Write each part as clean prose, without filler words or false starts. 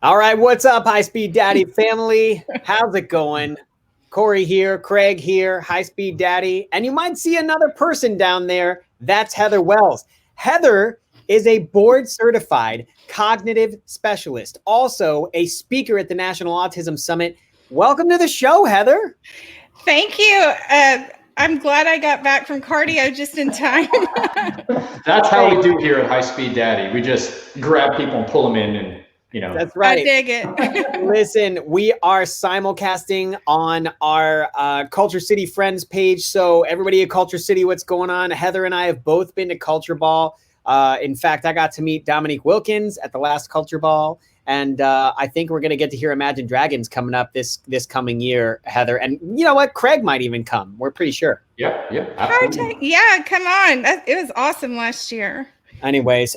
All right, what's up, High Speed Daddy family? How's it going? Corey here, Craig here, High Speed Daddy. And you might see another person down there. That's Heather Wells. Heather is a board certified cognitive specialist, also a speaker at the National Autism Summit. Welcome to the show, Heather. Thank you. I'm glad I got back from cardio just in time. That's how we do here at High Speed Daddy. We just grab people and pull them in and, you know. That's right. I dig it. Listen, we are simulcasting on our Culture City Friends page. So everybody at Culture City, what's going on? Heather and I have both been to Culture Ball. In fact, I got to meet Dominique Wilkins at the last Culture Ball. And I think we're going to get to hear Imagine Dragons coming up this coming year, Heather. And you know what? Craig might even come. We're pretty sure. Yeah, absolutely. Yeah, come on. It was awesome last year. Anyways,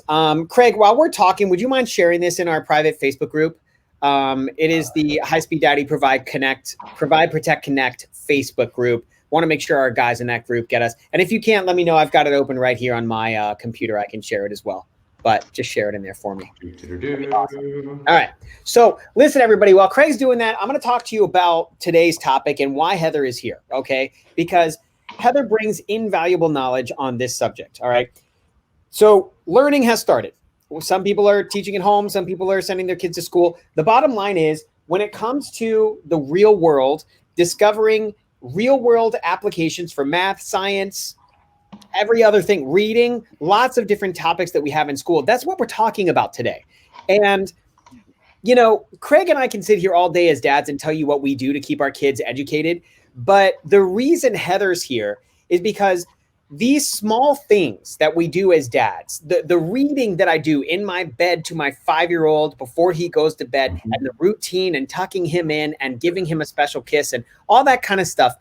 Craig, while we're talking, would you mind sharing this in our private Facebook group? It is the High Speed Daddy Provide, Protect, Connect Facebook group. Want to make sure our guys in that group get us. And if you can't, let me know. I've got it open right here on my computer. I can share it as well. But just share it in there for me. Awesome. All right. So listen, everybody, while Craig's doing that, I'm going to talk to you about today's topic and why Heather is here, okay? Because Heather brings invaluable knowledge on this subject, all right? So learning has started. Some people are teaching at home. Some people are sending their kids to school. The bottom line is when it comes to the real world, discovering real world applications for math, science, every other thing, reading, lots of different topics that we have in school. That's what we're talking about today. And, you know, Craig and I can sit here all day as dads and tell you what we do to keep our kids educated. But the reason Heather's here is because these small things that we do as dads, the reading that I do in my bed to my 5-year-old before he goes to bed, and the routine and tucking him in and giving him a special kiss and all that kind of stuff,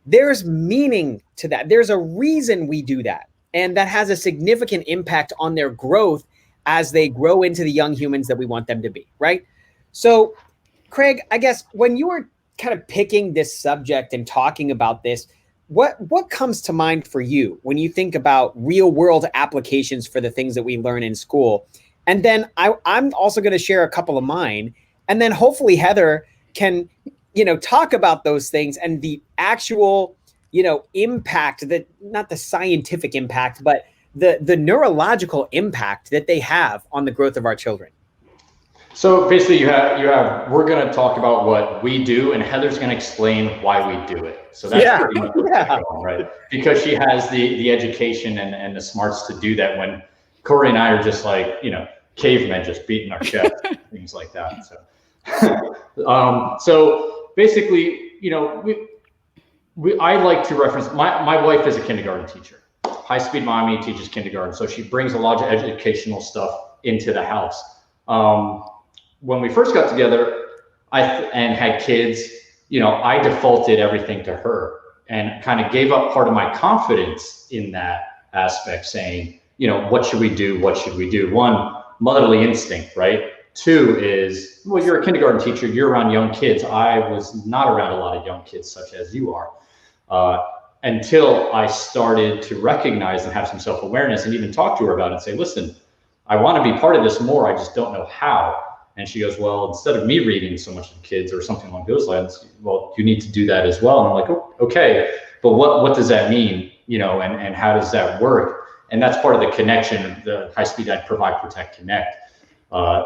there's meaning to that. There's a reason we do that. And that has a significant impact on their growth as they grow into the young humans that we want them to be, right? So, Craig, I guess when you were kind of picking this subject and talking about this, what comes to mind for you when you think about real world applications for the things that we learn in school? And then I'm also going to share a couple of mine. And then hopefully Heather can, you know, talk about those things and the actual, you know, impact, that not the scientific impact, but the neurological impact that they have on the growth of our children. So basically you have, we're going to talk about what we do and Heather's going to explain why we do it. So that's pretty much what's going on, right? Because she has the education and the smarts to do that when Corey and I are just like, you know, cavemen just beating our chest, things like that. So, so basically, you know, I like to reference, my wife is a kindergarten teacher. High Speed Mommy teaches kindergarten. So she brings a lot of educational stuff into the house. When we first got together and had kids, you know, I defaulted everything to her and kind of gave up part of my confidence in that aspect, saying, you know, what should we do? What should we do? One, motherly instinct, right? Two is, well, you're a kindergarten teacher, you're around young kids. I was not around a lot of young kids such as you are, until I started to recognize and have some self-awareness and even talk to her about it and say, listen, I want to be part of this more. I just don't know how. And she goes, well, instead of me reading so much to kids or something along those lines, well, you need to do that as well. And I'm like, oh, okay, but what does that mean? You know, and how does that work? And that's part of the connection, the High Speed Dad Provide, Protect, Connect,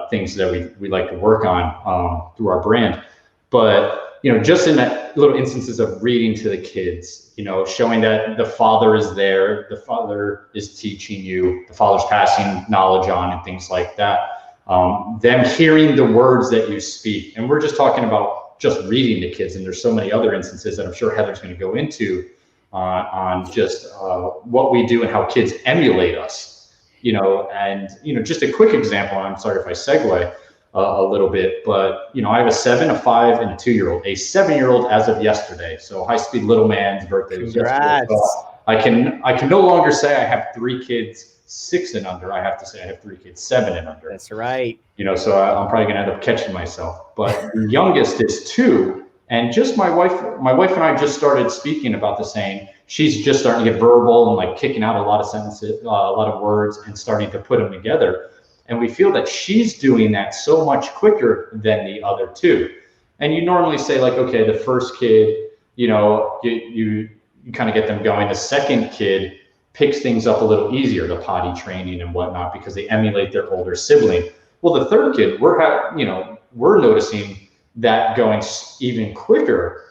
things that we like to work on through our brand. But, you know, just in that little instances of reading to the kids, you know, showing that the father is there, the father is teaching you, the father's passing knowledge on and things like that. Them hearing the words that you speak. And we're just talking about just reading to kids. And there's so many other instances that I'm sure Heather's going to go into on just what we do and how kids emulate us, you know. And, you know, just a quick example, I'm sorry if I segue a little bit, but, you know, I have a 7, a 5, and a 2-year-old, a 7-year-old as of yesterday. So High Speed little man's birthday was yesterday. So I can no longer say I have 3 kids 6 and under. I have to say I have 3 kids 7 and under. That's right. You know, so I'm probably gonna end up catching myself. But the youngest is 2, and just my wife and I just started speaking about the same. She's just starting to get verbal and like kicking out a lot of sentences, a lot of words, and starting to put them together. And we feel that she's doing that so much quicker than the other two. And you normally say like, okay, the first kid, you know, you kind of get them going. The second kid picks things up a little easier, the potty training and whatnot, because they emulate their older sibling. Well, the third kid, we're noticing that going even quicker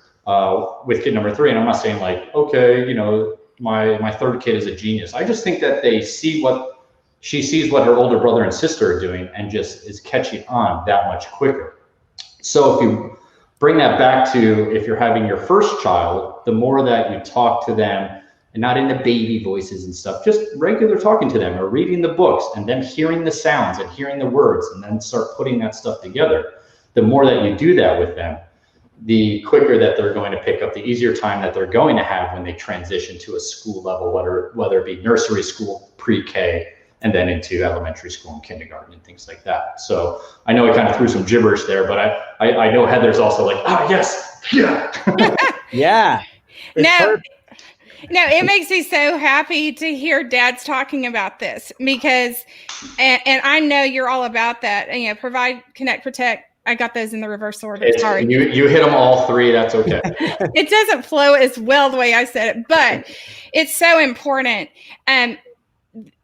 with kid number 3. And I'm not saying like, okay, you know, my third kid is a genius. I just think that she sees what her older brother and sister are doing and just is catching on that much quicker. So if you bring that back to if you're having your first child, the more that you talk to them, and not in the baby voices and stuff, just regular talking to them or reading the books and then hearing the sounds and hearing the words and then start putting that stuff together. The more that you do that with them, the quicker that they're going to pick up, the easier time that they're going to have when they transition to a school level, whether it be nursery school, pre-K, and then into elementary school and kindergarten and things like that. So I know I kind of threw some gibberish there, but I know Heather's also like, yes, yeah. Yeah. No, it makes me so happy to hear dads talking about this because, and I know you're all about that. You know, provide, connect, protect. I got those in the reverse order. Sorry. You hit them all 3. That's okay. It doesn't flow as well the way I said it, but it's so important.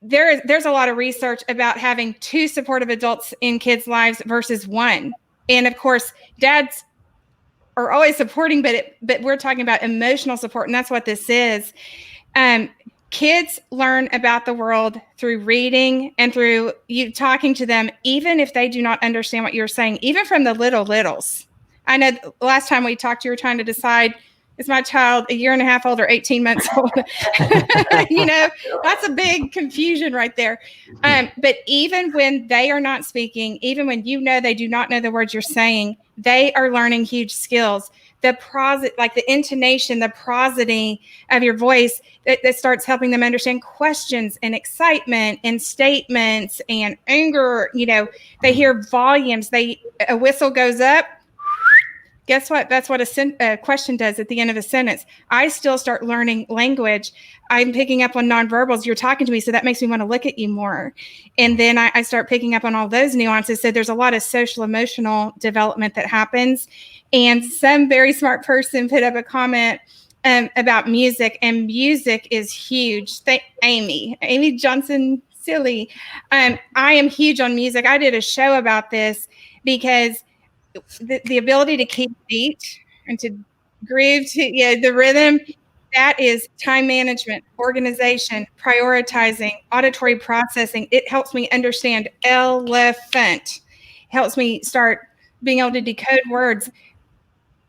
There's a lot of research about having 2 supportive adults in kids' lives versus 1. And of course, dads are always supporting, but we're talking about emotional support, and that's what this is. Kids learn about the world through reading and through you talking to them, even if they do not understand what you're saying, even from the littles. I know last time we talked, you were trying to decide, is my child a year and a half old or 18 months old? You know, that's a big confusion right there. But even when they are not speaking, even when you know they do not know the words you're saying, they are learning huge skills. The like the intonation, the prosody of your voice that starts helping them understand questions and excitement and statements and anger. You know, they hear volumes. A whistle goes up. Guess what? That's what a question does at the end of a sentence. I still start learning language. I'm picking up on nonverbals. You're talking to me, so that makes me want to look at you more. And then I start picking up on all those nuances. So there's a lot of social emotional development that happens. And some very smart person put up a comment about music, and music is huge. Amy Johnson Silly. I am huge on music. I did a show about this because the ability to keep beat and to groove to the rhythm, that is time management, organization, prioritizing, auditory processing. It helps me understand elephant, helps me start being able to decode words.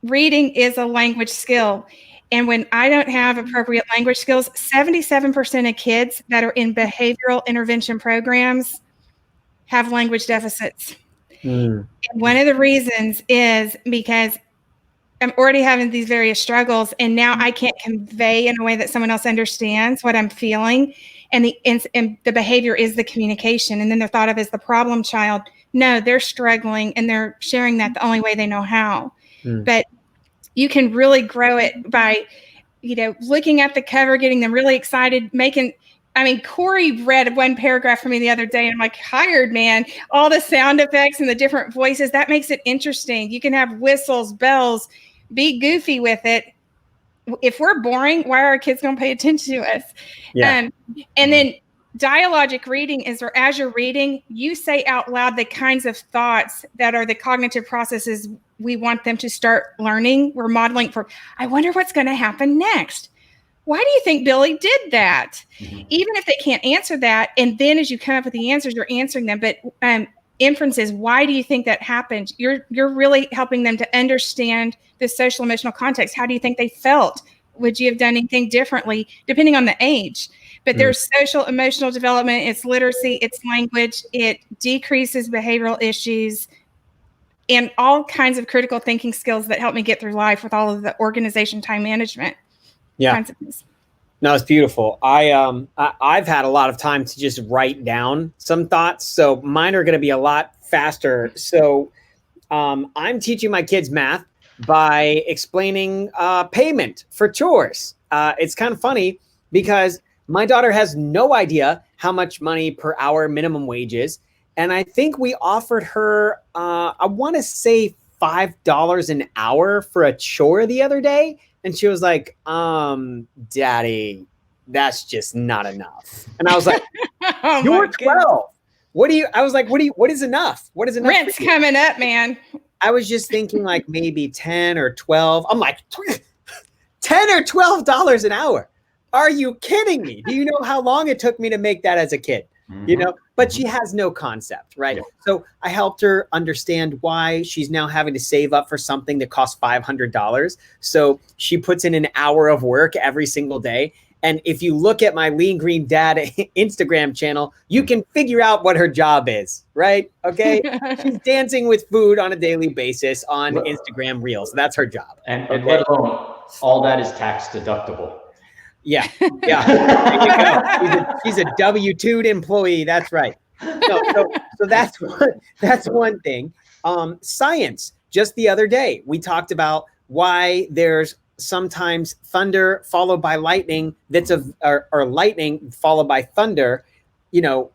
Reading is a language skill. And when I don't have appropriate language skills, 77% of kids that are in behavioral intervention programs have language deficits. And one of the reasons is because I'm already having these various struggles, and now I can't convey in a way that someone else understands what I'm feeling. And the behavior is the communication. And then they're thought of as the problem child. No, they're struggling, and they're sharing that the only way they know how. But you can really grow it by, looking at the cover, getting them really excited, Corey read one paragraph for me the other day, and I'm like, hired, man. All the sound effects and the different voices, that makes it interesting. You can have whistles, bells, be goofy with it. If we're boring, why are our kids going to pay attention to us? Yeah. And then dialogic reading is where, as you're reading, you say out loud the kinds of thoughts that are the cognitive processes we want them to start learning. We're modeling for, I wonder what's going to happen next. Why do you think Billy did that? Even if they can't answer that, and then as you come up with the answers, you're answering them. But inferences, why do you think that happened? You're really helping them to understand the social emotional context. How do you think they felt? Would you have done anything differently, depending on the age? But there's social emotional development, it's literacy, it's language, it decreases behavioral issues, and all kinds of critical thinking skills that help me get through life with all of the organization, time management. Yeah. No, it's beautiful. I've had a lot of time to just write down some thoughts, so mine are going to be a lot faster. So I'm teaching my kids math by explaining payment for chores. It's kind of funny because my daughter has no idea how much money per hour minimum wage is. And I think we offered her, I want to say $5 an hour for a chore the other day. And she was like, Daddy, that's just not enough. And I was like, Oh you're my goodness. 12. I was like, what is enough? What is enough? Rent's coming up, man. I was just thinking like maybe 10 or 12. I'm like, $10 or $12 an hour. Are you kidding me? Do you know how long it took me to make that as a kid? You know, but she has no concept, right? Yeah. So I helped her understand why she's now having to save up for something that costs $500. So she puts in an hour of work every single day. And if you look at my Lean Green Dad Instagram channel, you can figure out what her job is, right? Okay. She's dancing with food on a daily basis on Instagram Reels. That's her job. And let alone all that is tax deductible. Yeah. There you go. She's a W-2'd employee. That's right. So that's one thing. Science. Just the other day, we talked about why there's sometimes thunder followed by lightning or lightning followed by thunder,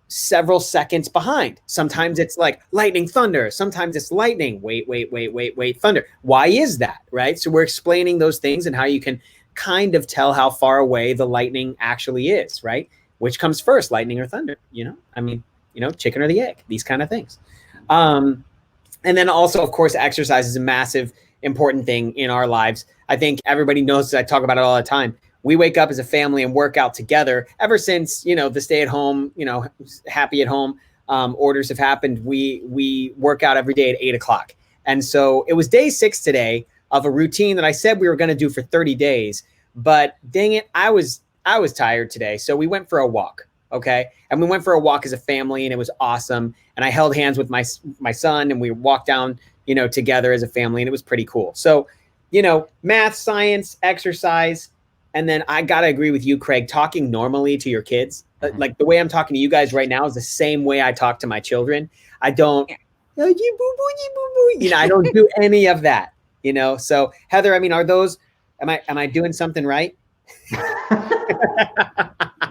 several seconds behind. Sometimes it's like lightning, thunder. Sometimes it's lightning. Wait, thunder. Why is that? Right. So we're explaining those things and how you can kind of tell how far away the lightning actually is, right? Which comes first, lightning or thunder, chicken or the egg, these kind of things. And then also, of course, exercise is a massive, important thing in our lives. I think everybody knows, I talk about it all the time. We wake up as a family and work out together ever since, the stay at home, happy at home orders have happened. We work out every day at 8:00. And so it was day 6 today of a routine that I said we were going to do for 30 days, but dang it, I was tired today. So we went for a walk. Okay. And we went for a walk as a family and it was awesome. And I held hands with my son and we walked down, together as a family and it was pretty cool. So, math, science, exercise. And then I got to agree with you, Craig, talking normally to your kids, like the way I'm talking to you guys right now is the same way I talk to my children. I don't, I don't do any of that. So Heather, am I doing something right?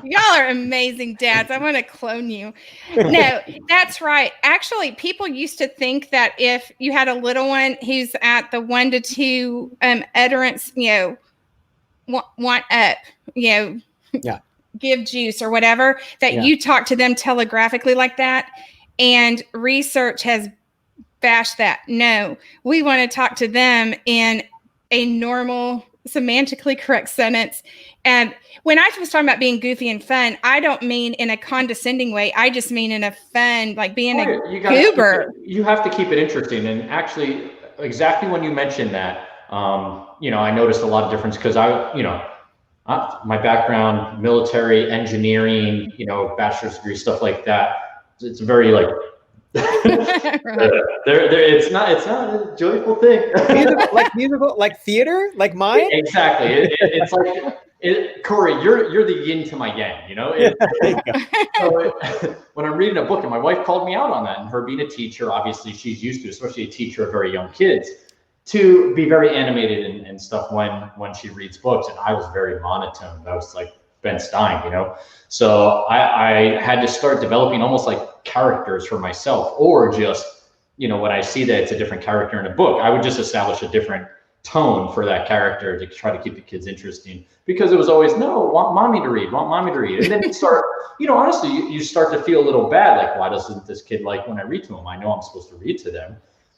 Y'all are amazing dads. I want to clone you. No, that's right. Actually, people used to think that if you had a little one who's at the 1 to 2 utterance, want up, give juice or whatever, that you talk to them telegraphically like that. And research has bashed that. No, we want to talk to them in a normal, semantically correct sentence. And when I was talking about being goofy and fun, I don't mean in a condescending way. I just mean in a fun, like being a goober. You have to keep it interesting. And actually, exactly when you mentioned that, I noticed a lot of difference because my background, military, engineering, bachelor's degree, stuff like that. It's very like, it's not a joyful thing. musical, like theater, like mine. Exactly. It's like Corey, you're the yin to my yang. So when I'm reading a book, and my wife called me out on that, and her being a teacher, obviously she's used to, especially a teacher of very young kids, to be very animated and stuff when she reads books, and I was very monotone. I was like Ben Stein, So I had to start developing almost like characters for myself, or just, when I see that it's a different character in a book, I would just establish a different tone for that character to try to keep the kids interesting, because it was always, no, want mommy to read. And then you start, honestly, you start to feel a little bad. Like, why doesn't this kid like when I read to them? I know I'm supposed to read to them.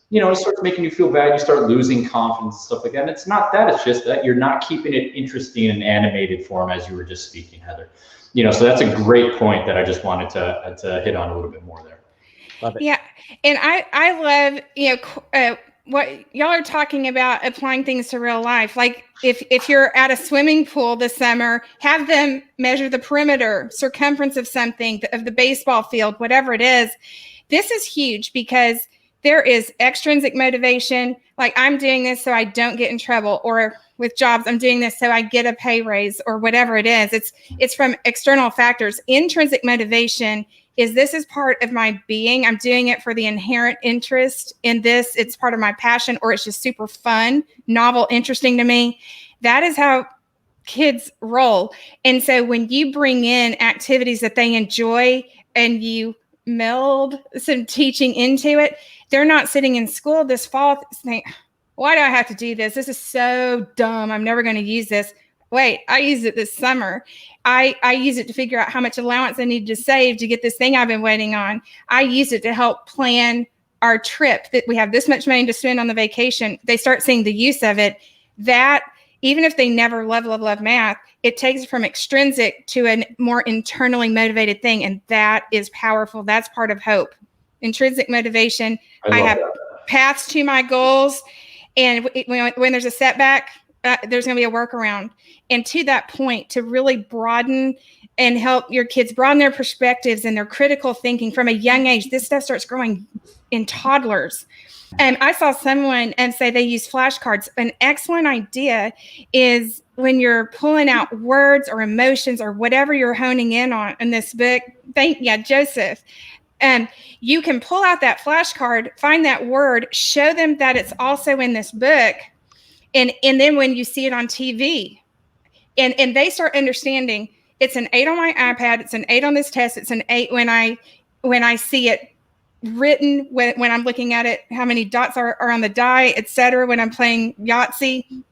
It starts making you feel bad. You start losing confidence and stuff like that. And it's not that, it's just that you're not keeping it interesting and animated form, as you were just speaking, Heather. So that's a great point that I just wanted to hit on a little bit more there. Love it. Yeah. And I love, what y'all are talking about, applying things to real life. Like if you're at a swimming pool this summer, have them measure the perimeter, circumference of something, of the baseball field, whatever it is. This is huge because there is extrinsic motivation. Like, I'm doing this so I don't get in trouble, or with jobs, I'm doing this so I get a pay raise, or whatever it is. It's from external factors. Intrinsic motivation is, this is part of my being. I'm doing it for the inherent interest in this. It's part of my passion, or it's just super fun, novel, interesting to me. That is how kids roll. And so when you bring in activities that they enjoy and you meld some teaching into it. They're not sitting in school this fall saying, why do I have to do this? This is so dumb. I'm never going to use this. Wait, I used it this summer. I use it to figure out how much allowance I need to save to get this thing I've been waiting on. I use it to help plan our trip, that we have this much money to spend on the vacation. They start seeing the use of it. That even if they never love math, it takes it from extrinsic to a more internally motivated thing. And that is powerful. That's part of hope. Intrinsic motivation. I have paths to my goals. And when there's a setback, there's going to be a workaround. And to that point, to really broaden and help your kids broaden their perspectives and their critical thinking from a young age, this stuff starts growing in toddlers. And I saw someone say they use flashcards. An excellent idea is when you're pulling out words or emotions or whatever you're honing in on in this book. Joseph. You can pull out that flashcard, find that word, show them that it's also in this book. And then when you see it on TV and they start understanding it's an 8 on my iPad, it's an 8 on this test, it's an 8 when I see it written, when I'm looking at it, how many dots are on the die, etc. When I'm playing Yahtzee,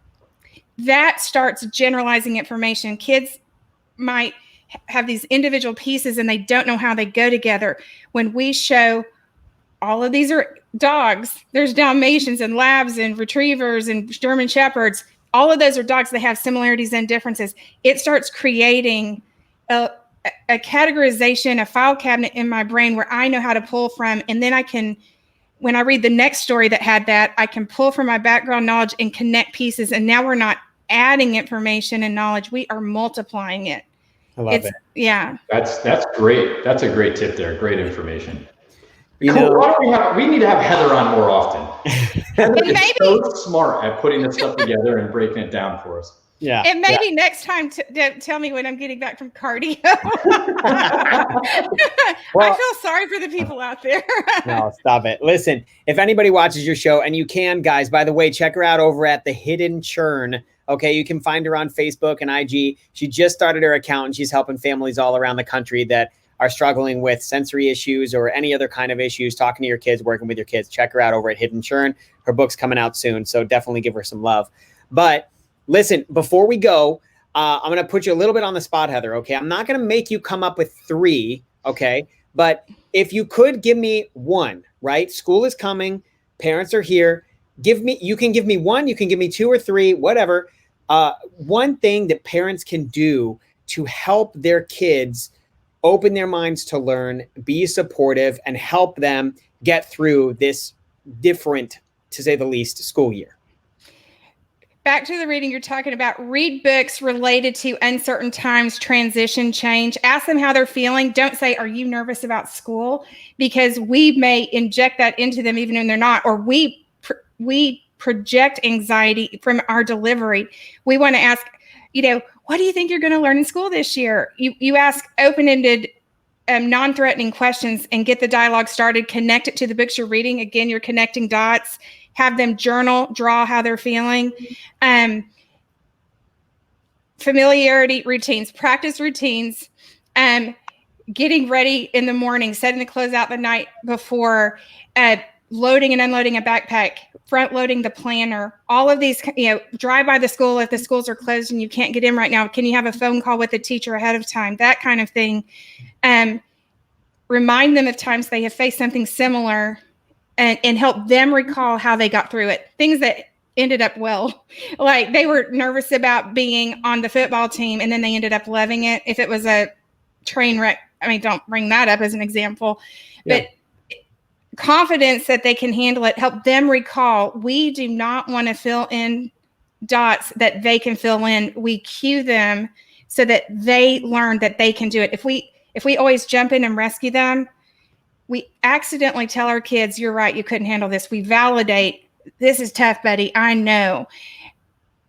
that starts generalizing information. Kids might have these individual pieces and they don't know how they go together. When we show all of these are dogs, there's Dalmatians and Labs and Retrievers and German Shepherds. All of those are dogs. They have similarities and differences. It starts creating a categorization, a file cabinet in my brain where I know how to pull from. And then I can, when I read the next story that had that, I can pull from my background knowledge and connect pieces. And now we're not adding information and knowledge. We are multiplying it. I love it. Yeah. That's great. That's a great tip there. Great information. You know, we need to have Heather on more often. Heather is maybe, so smart at putting this stuff together and breaking it down for us. Yeah. And maybe next time tell me when I'm getting back from cardio. Well, I feel sorry for the people out there. No, stop it. Listen, if anybody watches your show, and you can, guys, by the way, check her out over at The Hidden Churn. Okay, you can find her on Facebook and IG. She just started her account and she's helping families all around the country that are struggling with sensory issues or any other kind of issues, talking to your kids, working with your kids. Check her out over at Hidden Churn. Her book's coming out soon, so definitely give her some love. But listen, before we go, I'm going to put you a little bit on the spot, Heather, okay? I'm not going to make you come up with 3, okay? But if you could give me 1, right? School is coming. Parents are here. You can give me 1, you can give me 2 or 3, whatever. One thing that parents can do to help their kids open their minds to learn, be supportive, and help them get through this different, to say the least, school year. Back to the reading you're talking about, read books related to uncertain times, transition, change. Ask them how they're feeling. Don't say, are you nervous about school? Because we may inject that into them even when they're not, or we project anxiety from our delivery. We want to ask, what do you think you're going to learn in school this year? You ask open-ended, non-threatening questions and get the dialogue started. Connect it to the books you're reading. Again, you're connecting dots. Have them journal, draw how they're feeling. Familiarity routines, practice routines. Getting ready in the morning, setting the clothes out the night before, loading and unloading a backpack, front loading the planner, all of these, drive by the school if the schools are closed and you can't get in right now. Can you have a phone call with the teacher ahead of time? That kind of thing. Remind them of times they have faced something similar and help them recall how they got through it. Things that ended up well, like they were nervous about being on the football team and then they ended up loving it. If it was a train wreck, don't bring that up as an example, but confidence that they can handle it, help them recall. We do not want to fill in dots that they can fill in. We cue them so that they learn that they can do it. If we always jump in and rescue them, we accidentally tell our kids, you're right, you couldn't handle this. We validate, this is tough, buddy, I know.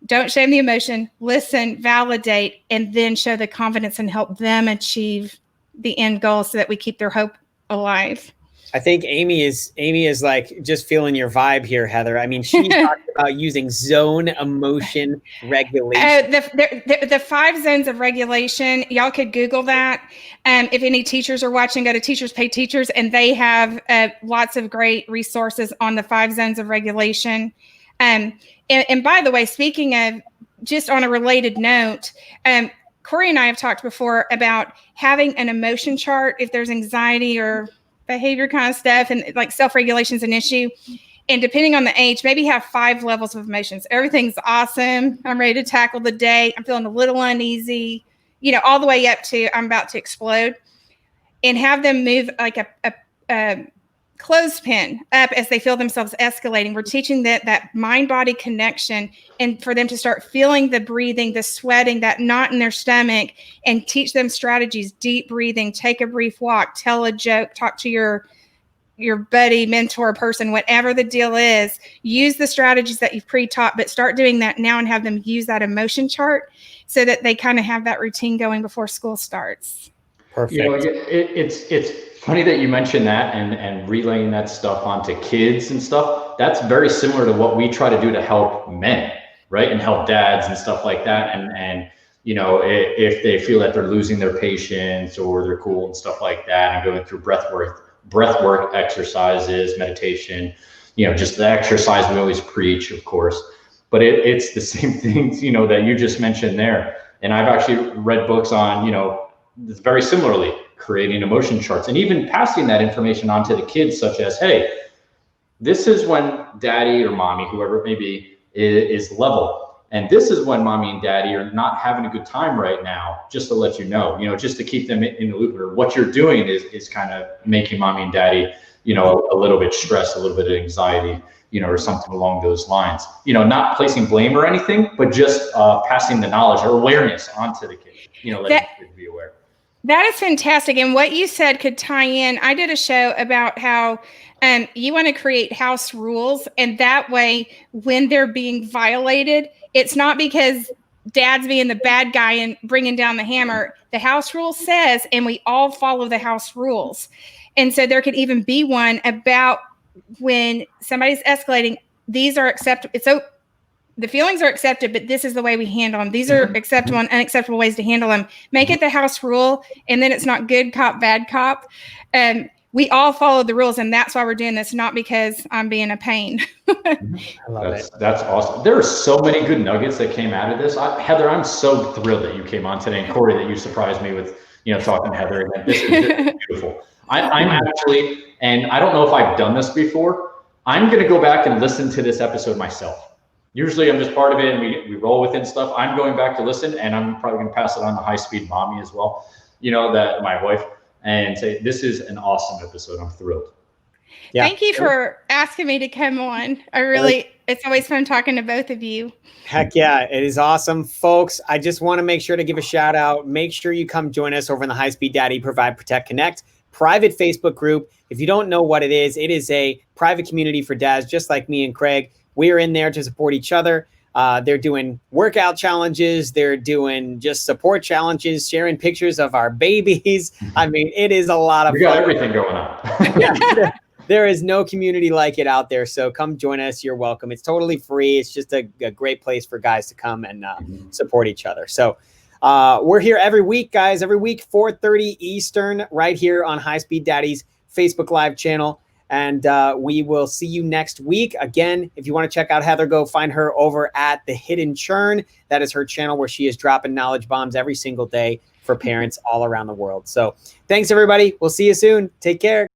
Don't shame the emotion, listen, validate, and then show the confidence and help them achieve the end goal so that we keep their hope alive. I think Amy is like just feeling your vibe here, Heather. I mean, she talked about using zone emotion regulation. The 5 zones of regulation, y'all could Google that. If any teachers are watching, go to Teachers Pay Teachers, and they have lots of great resources on the 5 zones of regulation. And by the way, speaking of, just on a related note, Corey and I have talked before about having an emotion chart if there's anxiety or behavior kind of stuff, and like self-regulation is an issue. And depending on the age, maybe have 5 levels of emotions. Everything's awesome. I'm ready to tackle the day. I'm feeling a little uneasy, all the way up to I'm about to explode. And have them move like a clothespin up as they feel themselves escalating. We're teaching that mind-body connection, and for them to start feeling the breathing, the sweating, that knot in their stomach, and teach them strategies, deep breathing, take a brief walk, tell a joke, talk to your buddy, mentor, person, whatever the deal is. Use the strategies that you've pre-taught, but start doing that now and have them use that emotion chart so that they kind of have that routine going before school starts. Perfect. It's funny that you mentioned that and relaying that stuff onto kids and stuff. That's very similar to what we try to do to help men, right? And help dads and stuff like that. And if they feel that they're losing their patience or they're cool and stuff like that, and going through breath work exercises, meditation, just the exercise we always preach, of course. But it's the same things, that you just mentioned there. And I've actually read books on, very similarly, creating emotion charts and even passing that information on to the kids, such as, hey, this is when daddy or mommy, whoever it may be, is level. And this is when mommy and daddy are not having a good time right now, just to let you know, just to keep them in the loop. Or what you're doing is kind of making mommy and daddy, a little bit stressed, a little bit of anxiety, or something along those lines. Not placing blame or anything, but just passing the knowledge or awareness onto the kids, letting the kids be aware. That is fantastic. And what you said could tie in. I did a show about how you want to create house rules. And that way, when they're being violated, it's not because dad's being the bad guy and bringing down the hammer. The house rule says, and we all follow the house rules. And so there could even be one about when somebody's escalating, these are acceptable. So the feelings are accepted, but this is the way we handle them. These are acceptable and unacceptable ways to handle them. Make it the house rule, and then it's not good cop, bad cop. We all follow the rules, and that's why we're doing this, not because I'm being a pain. I love it. That's awesome. There are so many good nuggets that came out of this. Heather, I'm so thrilled that you came on today, and Corey, that you surprised me with, talking to Heather again. This is beautiful. I'm actually, and I don't know if I've done this before, I'm going to go back and listen to this episode myself. Usually I'm just part of it and we roll within stuff. I'm going back to listen, and I'm probably going to pass it on to High Speed Mommy as well, that my wife, and say, this is an awesome episode. I'm thrilled. Yeah. Thank you for asking me to come on. It's always fun talking to both of you. Heck yeah, it is awesome. Folks, I just want to make sure to give a shout out. Make sure you come join us over in the High Speed Daddy Provide Protect Connect private Facebook group. If you don't know what it is a private community for dads just like me and Craig. We're in there to support each other. They're doing workout challenges. They're doing just support challenges, sharing pictures of our babies. I mean, it is a lot of fun. We got everything going on. Yeah, there is no community like it out there. So come join us. You're welcome. It's totally free. It's just a great place for guys to come and support each other. So we're here every week, guys. Every week, 4:30 Eastern, right here on High Speed Daddy's Facebook Live channel. And we will see you next week. Again, if you want to check out Heather, go find her over at The Hidden Churn. That is her channel where she is dropping knowledge bombs every single day for parents all around the world. So thanks, everybody. We'll see you soon. Take care.